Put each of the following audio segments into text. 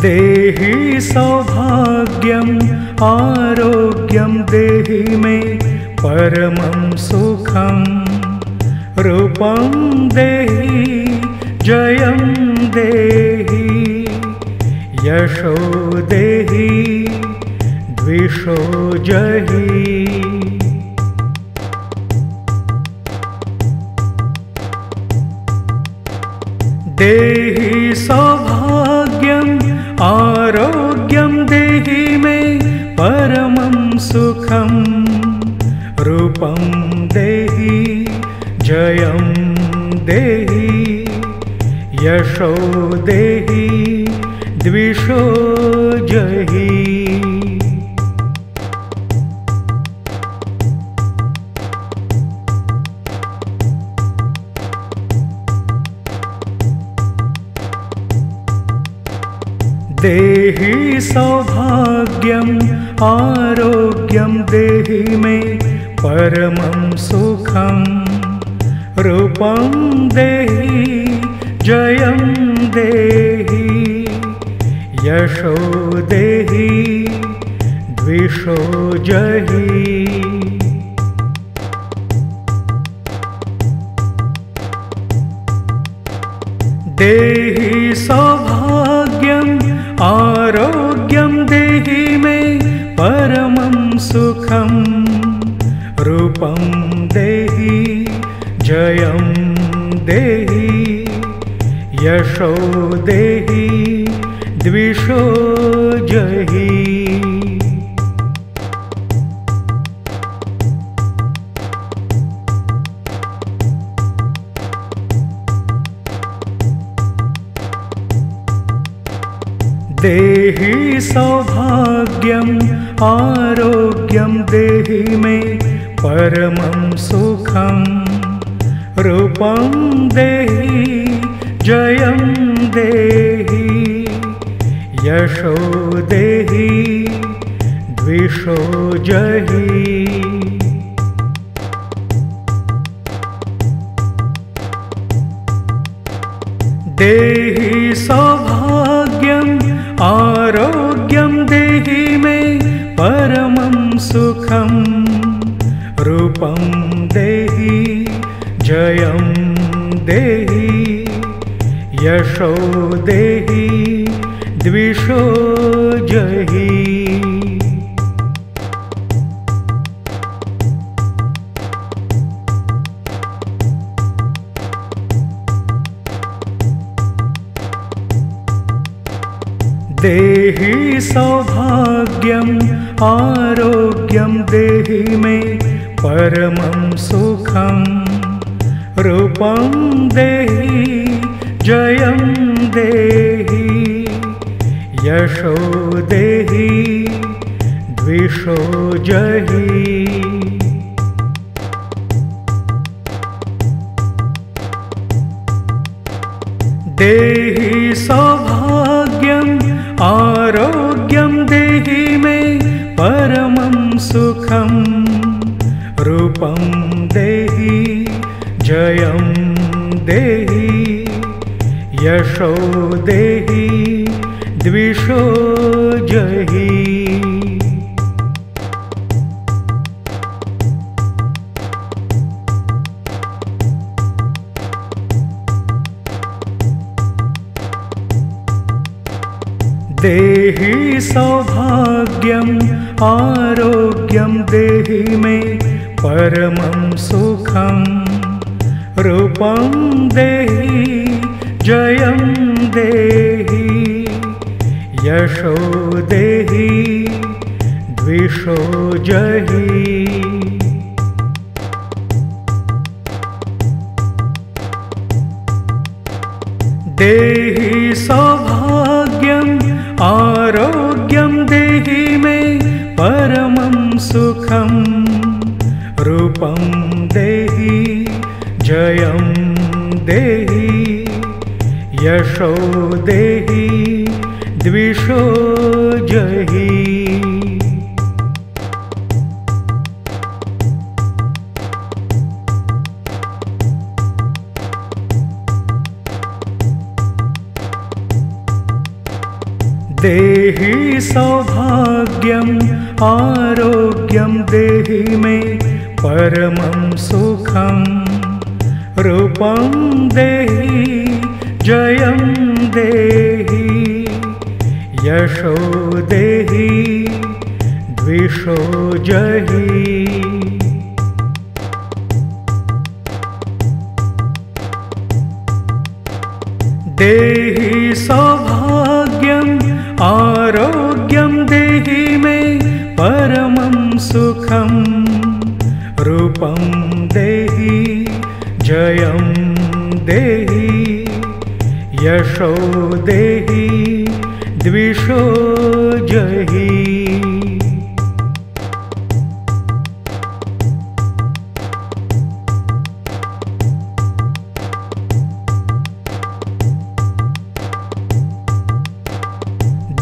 देहि सौभाग्यम् आरोग्यं देहि मे परमं सुखं रूपं देहि जयं देहि यशो देहि द्विषो जहि देहि सौभाग्यम् आरोग्यं देहि मे परमं सुखं रूपं देहि जयं देहि यशो देहि द्विषो जहि देहि सौभाग्यम् आरोग्यं देहि मे परमं सुखं रूपं देहि जयं देहि यशो देहि द्विषो जहि देहि सौभाग्यम् आरोग्यं देहि मे परमं सुखं रूपं देहि जयं देहि यशो देहि द्विषो जहि देहि सौभाग्यम् आरोग्यं देहि मे परमं सुखं रूपं देहि जयं देहि यशो देहि द्विषो जहि देहि सौभाग्यम् आरोग्यं देहि मे परमं सुखं रूपं देहि जयं देहि यशो देहि द्विषो जहि देहि सौभाग्यम् आरोग्यं देहि मे परमं सुखं रूपं देहि जयं देहि यशो देहि द्विषो जहि देहि सौभाग्यम् आरोग्यं देहि मे परमं सुखं रूपं देहि जयं देहि यशो देहि द्विषो जहि देहि सौभाग्यम् आरोग्यं देहि मे परमं सुखं रूपं देहि जयं देहि यशो देहि द्विषो जहि देहि सौभाग्यम् आरोग्यं देहि मे परमं सुखं रूपं देहि जयं देहि यशो देहि द्विषो जहि देहि सौभाग्यम् आरोग्यं देहि मे परमं सुखं रूपं देहि जयं देहि यशो देहि द्विषो जहि देहि सौभाग्यम् आरोग्यं देहि मे परमं सुखं रूपं देहि जयं देहि यशो देहि द्विषो जहि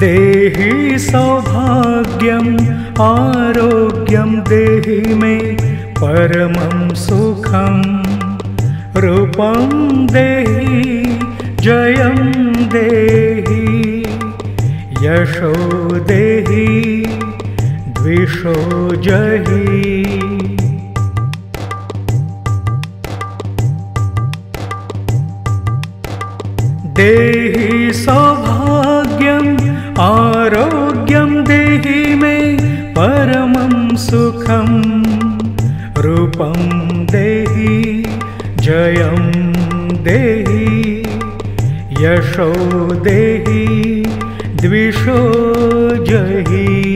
देहि सौभाग्यम् आरोग्यं देहि मे परमं सुखं रूपं देहि जयं देहि यशो देहि द्विषो जहि देहि सौभाग्यम् आरोग्यं देहि मे परमं सुखं रूपं देहि जयं देहि यशो देहि द्विषो जहि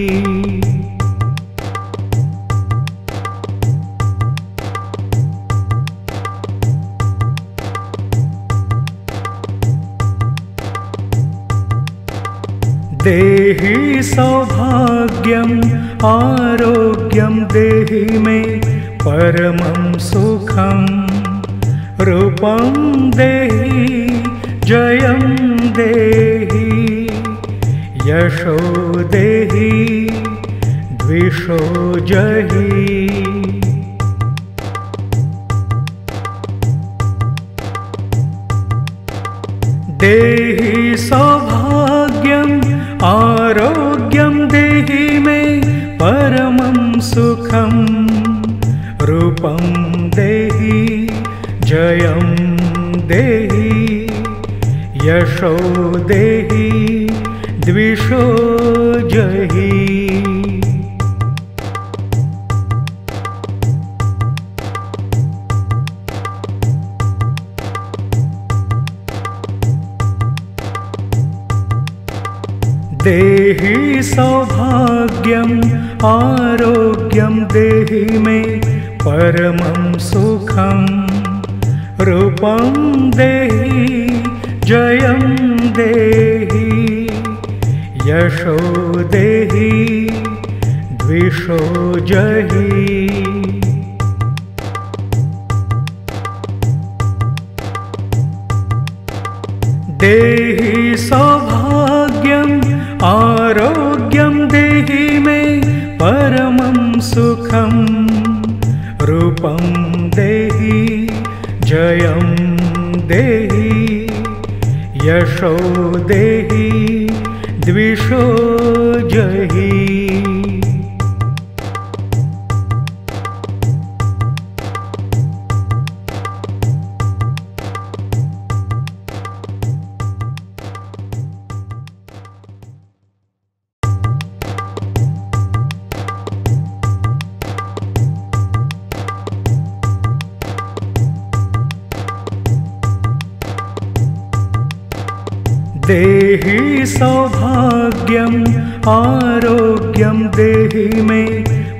देहि सौभाग्यम् आरोग्यं देहि मे परमं सुखं रूपं देहि जयं देहि यशो देहि द्विषो जहि देहि सौभाग्यम् आरोग्यं देहि मे परमं सुखं रूपं देहि जयं देहि यशो देहि द्विषो जहि देहि सौभाग्यम् आरोग्यं देहि मे परमं सुखं रूपं देहि जयं देहि यशो देहि द्विषो जहि देहि सौभाग्यम् आरोग्यं देहि मे परमं सुखं रूपं देहि जयं देहि यशो देहि द्विषो जहि देहि सौभाग्यम् आरोग्यं देहि मे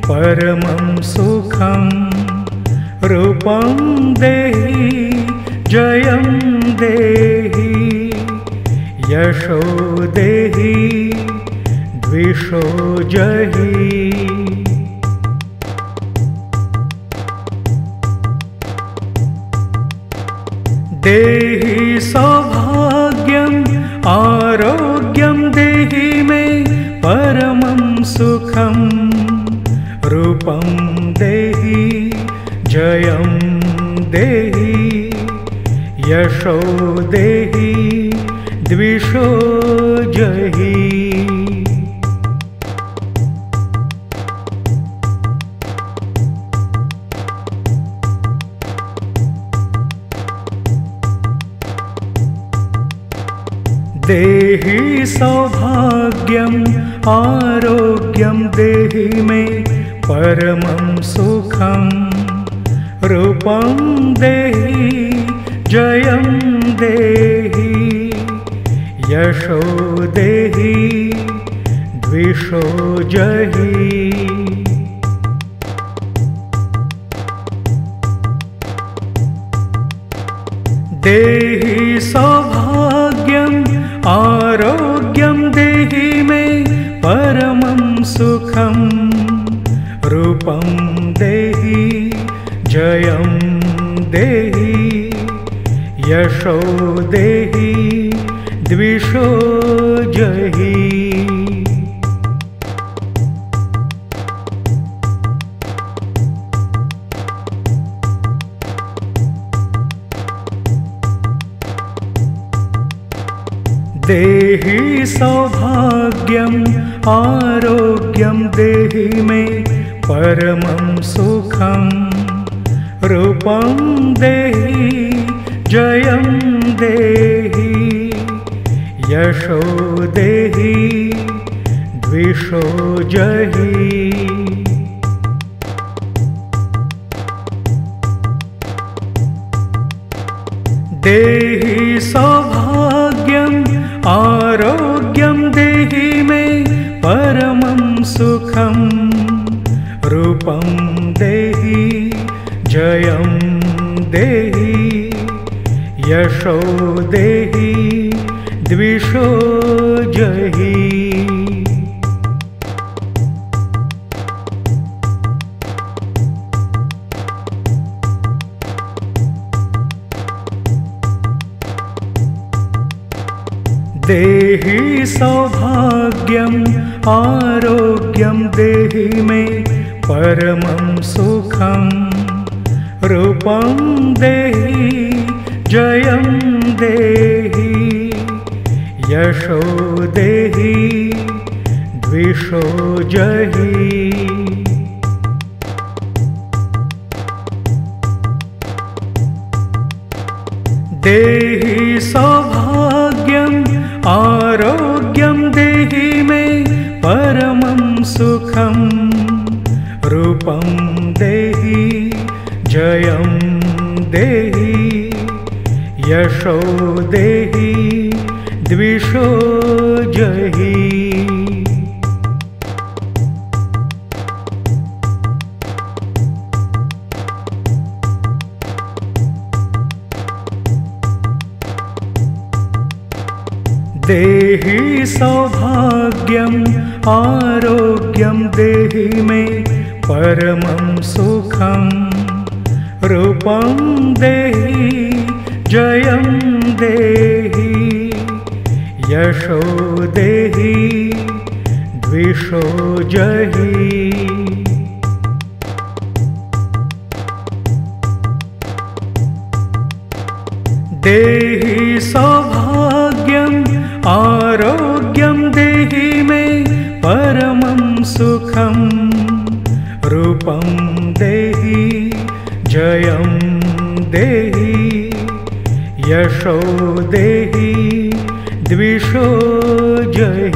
परमं सुखं रूपं देहि जयं देहि यशो देहि द्विषो जहि देहि सौभाग्यम् आरोग्यं देहि मे परमं सुखं रूपं देहि जयं देहि यशो देहि द्विषो जहि देहि सौभाग्यम् आरोग्यं देहि मे परमं सुखं रूपं देहि जयं देहि यशो देहि द्विषो जहि देहि सौभाग्यम् आरोग्यं देहि मे परमं सुखं रूपं देहि जयं देहि यशो देहि द्विषो जहि देहि सौभाग्यम् आरोग्यं देहि मे परमं सुखं रूपं देहि जयं देहि यशो देहि द्विषो जहि देहि सौभाग्यम् आरोग्यं देहि मे परमं सुखं रूपं देहि जयं देहि यशो देहि द्विषो जहि देहि सौभाग्यम् आरोग्यं देहि मे परमं सुखं रूपं देहि जयं देहि यशो देहि द्विषो जहि देहि सौभाग्यम् आरोग्यं देहि मे परमं सुखं रूपं देहि जयं देहि यशो देहि द्विषो जहि देहि सौभाग्यम् आरोग्यं देहि मे परमं सुखं रूपं देहि जयं देहि यशो देहि द्विषो जहि देहि सौभाग्यम् आरोग्यं देहि मे परमं सुखं रूपं देहि जयं देहि यशो देहि द्विषो जहि